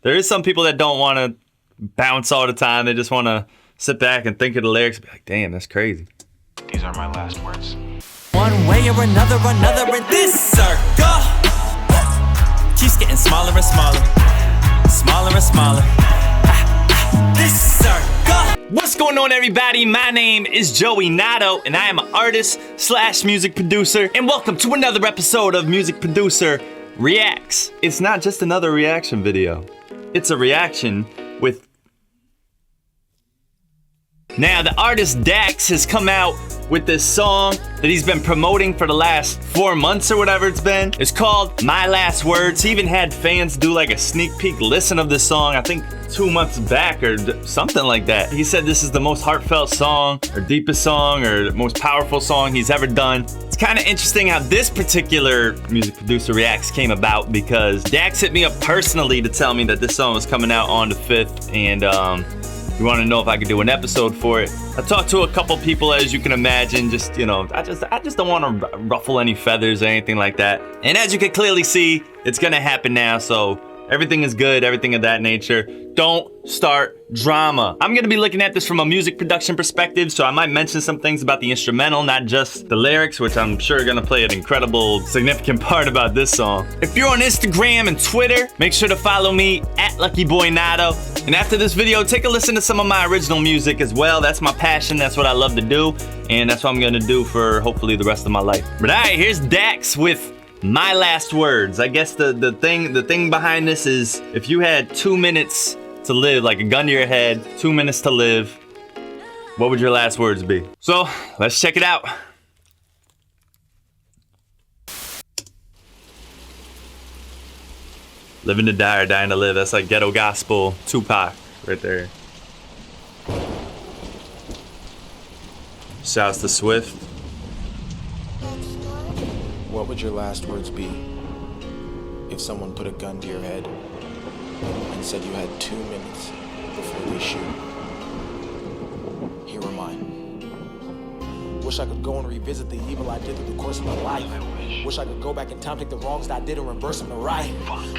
There is some people that don't want to bounce all the time. They just want to sit back and think of the lyrics and be like, damn, that's crazy. These are my last words. One way or another in this circle keeps getting smaller and smaller, smaller and smaller. This circle. What's going on, everybody? My name is Joey Nato, and I am an artist / music producer. And welcome to another episode of Music Producer Reacts. It's not just another reaction video. It's a reaction with... Now, the artist Dax has come out with this song that he's been promoting for the last 4 months or whatever it's been. It's called My Last Words. He even had fans do like a sneak peek listen of this song, I think 2 months back or something like that. He said this is the most heartfelt song or deepest song or most powerful song he's ever done. It's kind of interesting how this particular Music Producer Reacts came about, because Dax hit me up personally to tell me that this song was coming out on the 5th, and he wanted to know if I could do an episode for it. I talked to a couple people, as you can imagine. Just, you know, I just don't want to ruffle any feathers or anything like that. And as you can clearly see, it's gonna happen now. So everything is good, everything of that nature. Don't start drama. I'm gonna be looking at this from a music production perspective, so I might mention some things about the instrumental, not just the lyrics, which I'm sure are gonna play an incredible, significant part about this song. If you're on Instagram and Twitter, make sure to follow me at LuckyBoyNato. And after this video, take a listen to some of my original music as well. That's my passion, that's what I love to do, and that's what I'm gonna do for hopefully the rest of my life. But all right, here's Dax with My Last Words. I guess the thing behind this is, if you had 2 minutes to live, like a gun to your head, 2 minutes to live, what would your last words be? So let's check it out. Living to die or dying to live. That's like ghetto gospel Tupac right there. Shouts to Swift. What would your last words be if someone put a gun to your head and said you had 2 minutes before they shoot? Here are mine. Wish I could go and revisit the evil I did through the course of my life. Wish I could go back in time, take the wrongs that I did and reverse them to right.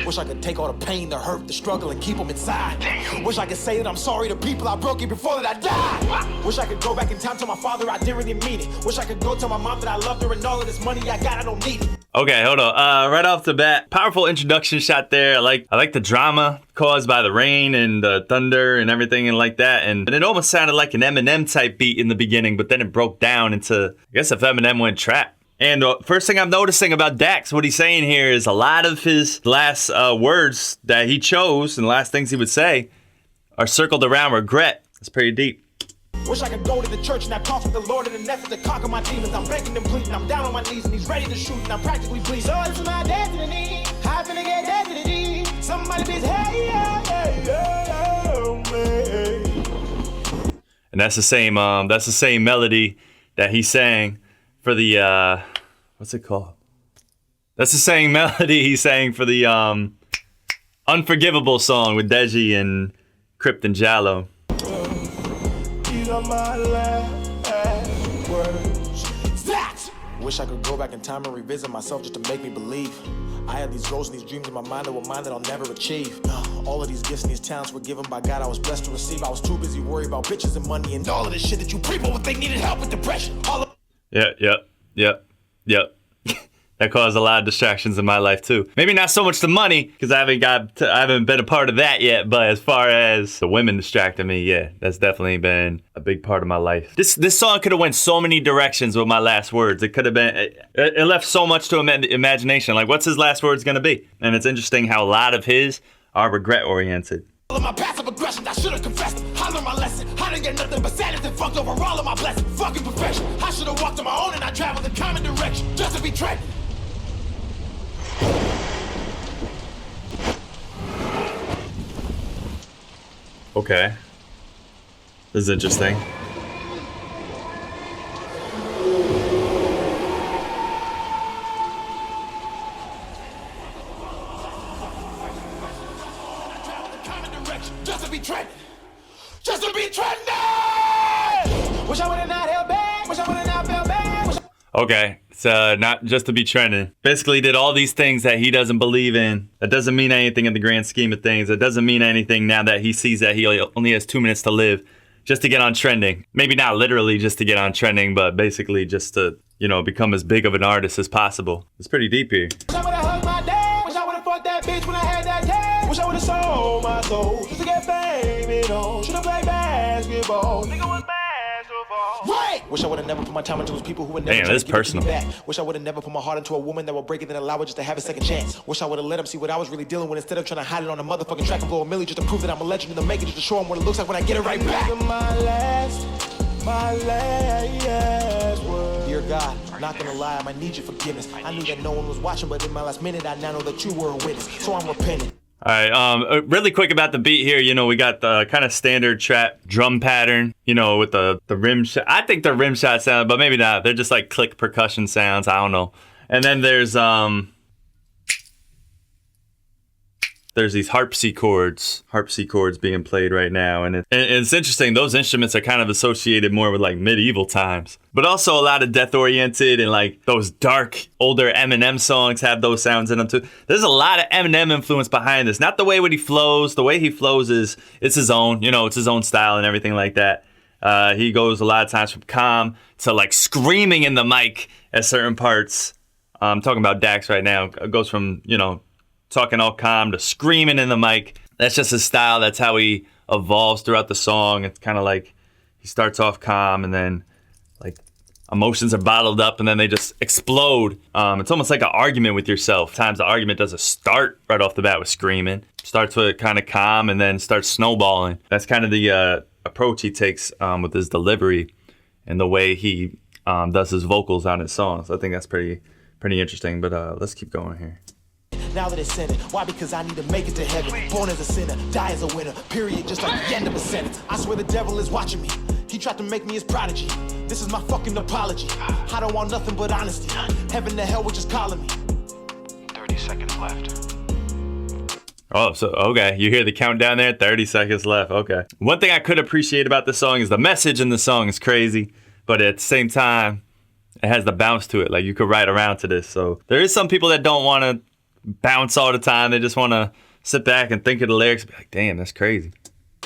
Wish I could take all the pain, the hurt, the struggle and keep them inside. Wish I could say that I'm sorry to people I broke it before that I died. Wish I could go back in time, tell my father I didn't really mean it. Wish I could go tell my mom that I loved her and all of this money I got, I don't need it. Okay, hold on. Right off the bat, powerful introduction shot there. I like the drama caused by the rain and the thunder and everything and like that. And it almost sounded like an Eminem type beat in the beginning, but then it broke down into, I guess, if Eminem went trap. And first thing I'm noticing about Dax, what he's saying here is a lot of his last words that he chose and last things he would say are circled around regret. It's pretty deep. Wish I could go to the church and I talk with the Lord in an effort to conquer my demons. I'm begging and pleading, I'm down on my knees and he's ready to shoot and I'm practically bleeding. So it's my destiny, I'm finna get destiny. Somebody please, hey, me. And that's the same melody that he sang for the what's it called? That's the same melody he sang for the Unforgivable song with Deji and Crypt and Jallo. These are my last words. That! Wish I could go back in time and revisit myself just to make me believe. I had these goals and these dreams in my mind that were mine that I'll never achieve. All of these gifts and these talents were given by God I was blessed to receive. I was too busy worried about bitches and money and all of this shit that you people would think needed help with depression. Yep. That caused a lot of distractions in my life too. Maybe not so much the money, because I haven't been a part of that yet. But as far as the women distracting me, yeah, that's definitely been a big part of my life. This song could have went so many directions with My Last Words. It could have been. It left so much to imagination. Like, what's his last words gonna be? And it's interesting how a lot of his are regret oriented. All of my passive aggression, I should have confessed. I learned my lesson. I didn't get nothing but sadness and fucked over all of my blessings. Fucking perfection. I should have walked on my own and I traveled in common direction just to be trapped. Okay. This is interesting. Just to be trending. Wish I would have not held back. Wish I would have not felt bad. Okay, so not just to be trending. Basically did all these things that he doesn't believe in. That doesn't mean anything in the grand scheme of things. It doesn't mean anything now that he sees that he only has 2 minutes to live just to get on trending. Maybe not literally just to get on trending, but basically just to, you know, become as big of an artist as possible. It's pretty deep here. Wish I would've hugged my dad. Wish I would've fucked that bitch when I had that cash. Wish I would've sold my soul just to get fame, you know. Should've played basketball. Nigga was basketball. Right. Wish I would've never put my time into those people who would never. Damn, that's personal. Wish I would've never put my heart into a woman that would break it and allow it just to have a second chance. Wish I would've let him see what I was really dealing with instead of trying to hide it on a motherfucking track and blow a milli just to prove that I'm a legend in the making, just to show him what it looks like when I get it right back. My last word. Dear God, I'm not gonna lie, I might need your forgiveness. I knew that no one was watching, but in my last minute, I now know that you were a witness. So I'm repenting. All right, really quick about the beat here. You know, we got the kind of standard trap drum pattern, you know, with the rim shot. I think the rim shot sound, but maybe not. They're just like click percussion sounds. I don't know. And then there's these harpsichords being played right now. And it's interesting. Those instruments are kind of associated more with like medieval times, but also a lot of death oriented, and like those dark older Eminem songs have those sounds in them too. There's a lot of Eminem influence behind this. Not the way he flows. The way he flows it's his own, you know, it's his own style and everything like that. He goes a lot of times from calm to like screaming in the mic at certain parts. I'm talking about Dax right now. It goes from, you know, talking all calm to screaming in the mic. That's just his style. That's how he evolves throughout the song. It's kind of like he starts off calm and then like emotions are bottled up and then they just explode. It's almost like an argument with yourself. Sometimes the argument doesn't start right off the bat with screaming. Starts with kind of calm and then starts snowballing. That's kind of the approach he takes with his delivery and the way he does his vocals on his songs. I think that's pretty interesting. But let's keep going here. Now that it's sinning, why? Because I need to make it to heaven. Born as a sinner, die as a winner. Period, just like the end of a sentence. I swear the devil is watching me. He tried to make me his prodigy. This is my fucking apology. I don't want nothing but honesty. Heaven to hell, which is calling me. 30 seconds left. Oh, so, okay. You hear the countdown there? 30 seconds left. Okay. One thing I could appreciate about this song is the message in the song is crazy, but at the same time, it has the bounce to it. Like, you could ride around to this. So there is some people that don't want to bounce all the time. They just want to sit back and think of the lyrics and be like, damn, that's crazy.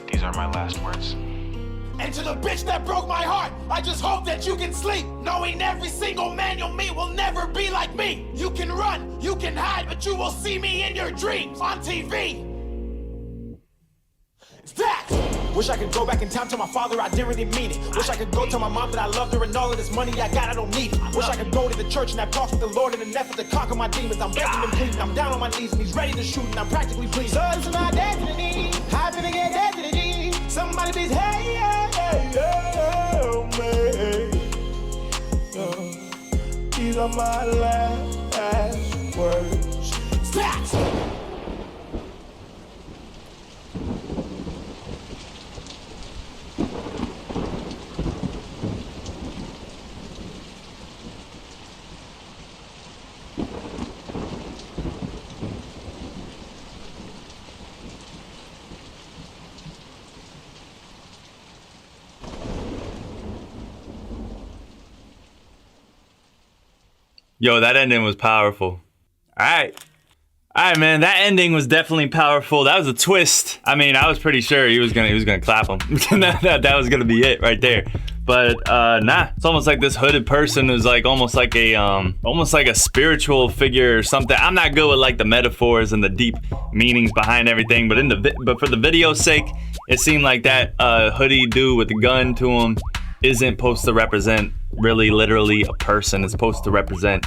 These are my last words. And to the bitch that broke my heart, I just hope that you can sleep, knowing every single man you'll meet will never be like me. You can run, you can hide, but you will see me in your dreams on TV. It's that. Wish I could go back in time to my father, I didn't really mean it. Wish I could go tell my mom that I loved her and all of this money I got, I don't need it. Wish I could go to the church and have talks with the Lord in an effort to conquer my demons. I'm begging and pleading, I'm down on my knees and he's ready to shoot and I'm practically pleased. So it's my destiny, I'm gonna get destiny. Somebody please, hey, me. These are my last words. Stats! Yo, that ending was powerful. All right, man. That ending was definitely powerful. That was a twist. I mean, I was pretty sure he was gonna clap him. that was gonna be it right there. But nah, it's almost like this hooded person is like almost like a spiritual figure or something. I'm not good with like the metaphors and the deep meanings behind everything, but for the video's sake, it seemed like that hoodie dude with the gun to him isn't supposed to represent really literally a person. It's supposed to represent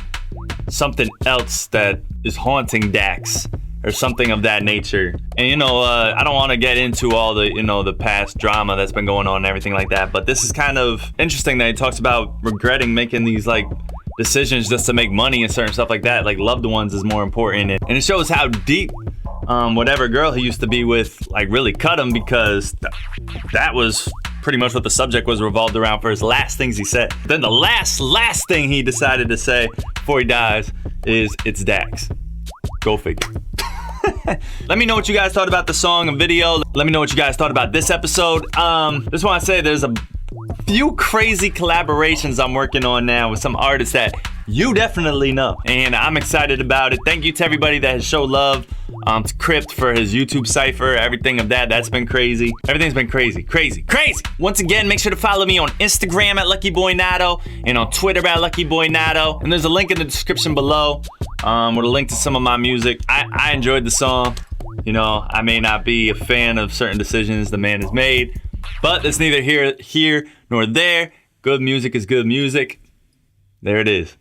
something else that is haunting Dax or something of that nature. And you know, I don't want to get into all the, you know, the past drama that's been going on and everything like that, but this is kind of interesting that he talks about regretting making these like decisions just to make money and certain stuff like that. Like loved ones is more important, and it shows how deep whatever girl he used to be with like really cut him, because that was pretty much what the subject was revolved around for his last things he said. Then the last thing he decided to say before he dies is, it's Dax. Go figure. Let me know what you guys thought about the song and video. Let me know what you guys thought about this episode. Just want to say there's a few crazy collaborations I'm working on now with some artists that you definitely know, and I'm excited about it. Thank you to everybody that has showed love to Crypt for his YouTube cipher, everything of that's been crazy. Everything's been crazy. Once again, make sure to follow me on Instagram at LuckyBoyNato and on Twitter at LuckyBoyNato. And there's a link in the description below with a link to some of my music. I enjoyed the song. You know, I may not be a fan of certain decisions the man has made, but it's neither here nor there. Good music is good music. There it is.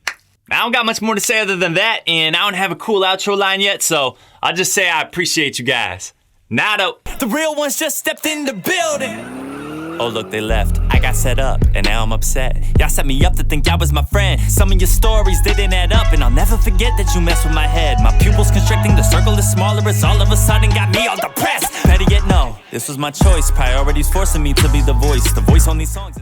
I don't got much more to say other than that, and I don't have a cool outro line yet, so I'll just say I appreciate you guys. Nato. The real ones just stepped in the building. Oh look, they left. I got set up, and now I'm upset. Y'all set me up to think y'all was my friend. Some of your stories didn't add up, and I'll never forget that you messed with my head. My pupils constricting, the circle is smaller. It's all of a sudden got me all depressed. Better yet, no, this was my choice. Priorities forcing me to be the voice on these songs.